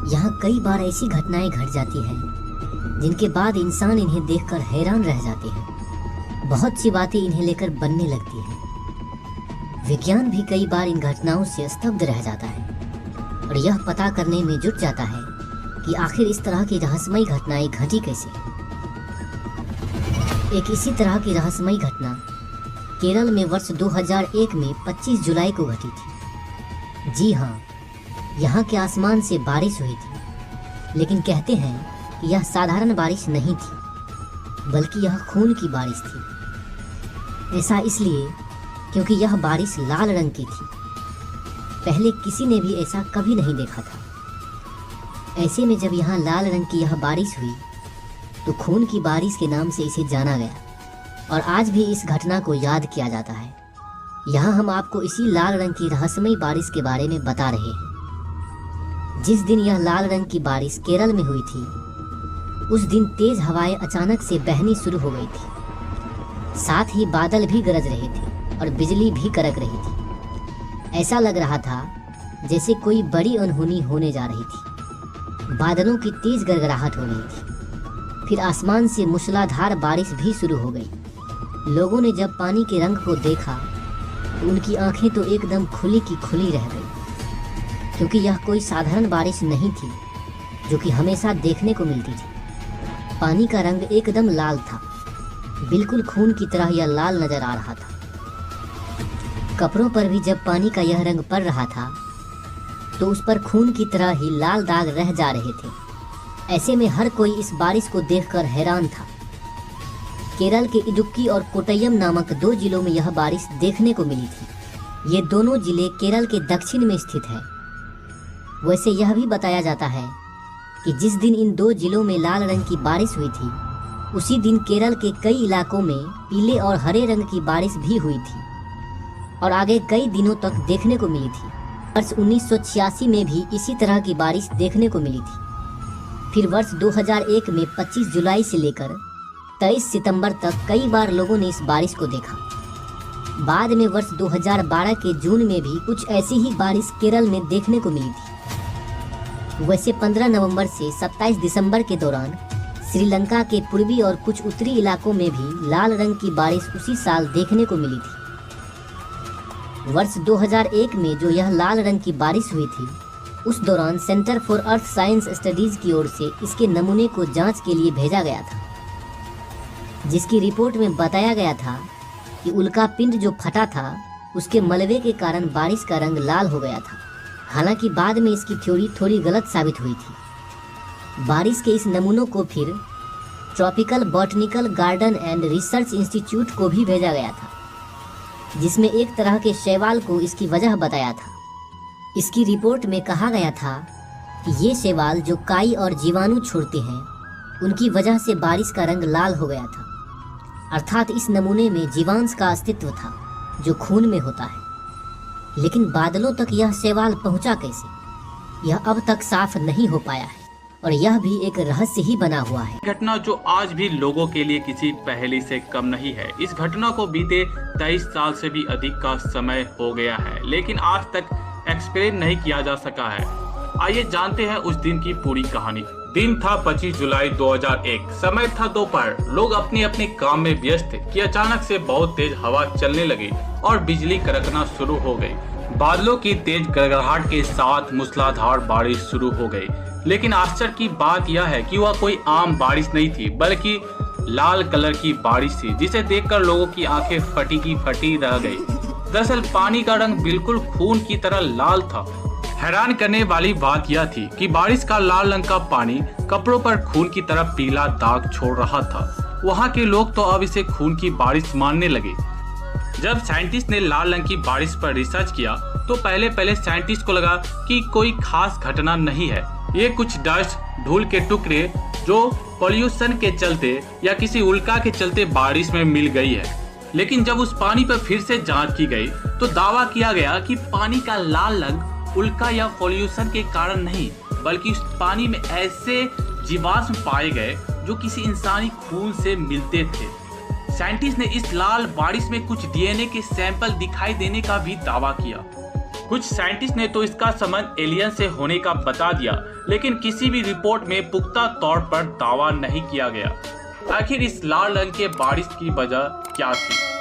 यहाँ कई बार ऐसी घटनाएं घट जाती हैं जिनके बाद इंसान इन्हें देखकर हैरान रह जाते हैं। बहुत सी बातें इन्हें लेकर बनने लगती हैं। विज्ञान भी कई बार इन घटनाओं से स्तब्ध रह जाता है और यह पता करने में जुट जाता है कि आखिर इस तरह की रहस्यमयी घटनाएं घटी कैसे। एक इसी तरह की रहस्यमयी घटना केरल में वर्ष 2001 में 25 जुलाई को घटी थी। जी हाँ, यहाँ के आसमान से बारिश हुई थी, लेकिन कहते हैं कि यह साधारण बारिश नहीं थी, बल्कि यह खून की बारिश थी। ऐसा इसलिए क्योंकि यह बारिश लाल रंग की थी। पहले किसी ने भी ऐसा कभी नहीं देखा था। ऐसे में जब यहाँ लाल रंग की यह बारिश हुई तो खून की बारिश के नाम से इसे जाना गया और आज भी इस घटना को याद किया जाता है। यहाँ हम आपको इसी लाल रंग की रहस्यमयी बारिश के बारे में बता रहे हैं। जिस दिन यह लाल रंग की बारिश केरल में हुई थी, उस दिन तेज हवाएं अचानक से बहनी शुरू हो गई थी। साथ ही बादल भी गरज रहे थे और बिजली भी कड़क रही थी। ऐसा लग रहा था जैसे कोई बड़ी अनहोनी होने जा रही थी। बादलों की तेज गड़गड़ाहट हो रही थी। फिर आसमान से मूसलाधार बारिश भी शुरू हो गई। लोगों ने जब पानी के रंग को देखा तो उनकी आंखें तो एकदम खुली की खुली रह गई, क्योंकि यह कोई साधारण बारिश नहीं थी जो कि हमेशा देखने को मिलती थी। पानी का रंग एकदम लाल था, बिल्कुल खून की तरह यह लाल नजर आ रहा था। कपड़ों पर भी जब पानी का यह रंग पड़ रहा था तो उस पर खून की तरह ही लाल दाग रह जा रहे थे। ऐसे में हर कोई इस बारिश को देखकर हैरान था। केरल के इडुक्की और कोट्टयम नामक 2 जिलों में यह बारिश देखने को मिली थी। ये दोनों जिले केरल के दक्षिण में स्थित है। वैसे यह भी बताया जाता है कि जिस दिन इन 2 जिलों में लाल रंग की बारिश हुई थी, उसी दिन केरल के कई इलाकों में पीले और हरे रंग की बारिश भी हुई थी और आगे कई दिनों तक देखने को मिली थी। वर्ष 1986 में भी इसी तरह की बारिश देखने को मिली थी। फिर वर्ष 2001 में 25 जुलाई से लेकर 23 सितंबर तक कई बार लोगों ने इस बारिश को देखा। बाद में वर्ष 2012 के जून में भी कुछ ऐसी ही बारिश केरल में देखने को मिली थी। वैसे 15 नवंबर से 27 दिसंबर के दौरान श्रीलंका के पूर्वी और कुछ उत्तरी इलाकों में भी लाल रंग की बारिश उसी साल देखने को मिली थी। वर्ष 2001 में जो यह लाल रंग की बारिश हुई थी, उस दौरान centre for earth science studies की ओर से इसके नमूने को जांच के लिए भेजा गया था, जिसकी रिपोर्ट में बताया गया था कि उल्का पिंड जो फटा था उसके मलबे के कारण बारिश का रंग लाल हो गया था। हालांकि बाद में इसकी थ्योरी थोड़ी गलत साबित हुई थी। बारिश के इस नमूनों को फिर tropical botanical garden and research institute को भी भेजा गया था, जिसमें एक तरह के शैवाल को इसकी वजह बताया था। इसकी रिपोर्ट में कहा गया था कि ये शैवाल जो काई और जीवाणु छोड़ते हैं, उनकी वजह से बारिश का रंग लाल हो गया था। अर्थात इस नमूने में जीवांश का अस्तित्व था जो खून में होता है। लेकिन बादलों तक यह शैवाल पहुंचा कैसे, यह अब तक साफ नहीं हो पाया है और यह भी एक रहस्य ही बना हुआ है। घटना जो आज भी लोगों के लिए किसी पहेली से कम नहीं है। इस घटना को बीते 23 साल से भी अधिक का समय हो गया है, लेकिन आज तक एक्सप्लेन नहीं किया जा सका है। आइए जानते हैं उस दिन की पूरी कहानी। दिन था 25 जुलाई 2001। समय था दोपहर। लोग अपने अपने काम में व्यस्त थे कि अचानक से बहुत तेज हवा चलने लगी और बिजली कड़कना शुरू हो गई। बादलों की तेज गड़गड़ाहट के साथ मूसलाधार बारिश शुरू हो गई। लेकिन आश्चर्य की बात यह है कि वह कोई आम बारिश नहीं थी, बल्कि लाल कलर की बारिश थी, जिसे देखकर लोगों की आंखें फटी की फटी रह गई। दरअसल पानी का रंग बिल्कुल खून की तरह लाल था। हैरान करने वाली बात यह थी कि बारिश का लाल रंग का पानी कपड़ों पर खून की तरह पीला दाग छोड़ रहा था। वहाँ के लोग तो अब इसे खून की बारिश मानने लगे। जब साइंटिस्ट ने लाल रंग की बारिश पर रिसर्च किया तो पहले साइंटिस्ट को लगा कि कोई खास घटना नहीं है, ये कुछ डस्ट, धूल के टुकड़े जो पॉल्यूशन के चलते या किसी उल्का के चलते बारिश में मिल गई है। लेकिन जब उस पानी पर फिर से जांच की गई तो दावा किया गया कि पानी का लाल रंग उल्का या पॉल्यूशन के कारण नहीं, बल्कि उस पानी में ऐसे जीवाश्म पाए गए जो किसी इंसानी खून से मिलते थे। साइंटिस्ट ने इस लाल बारिश में कुछ डीएनए के सैंपल दिखाई देने का भी दावा किया। कुछ साइंटिस्ट ने तो इसका संबंध एलियन से होने का बता दिया, लेकिन किसी भी रिपोर्ट में पुख्ता तौर पर दावा नहीं किया गया। आखिर इस लाल रंग के बारिश की वजह क्या थी?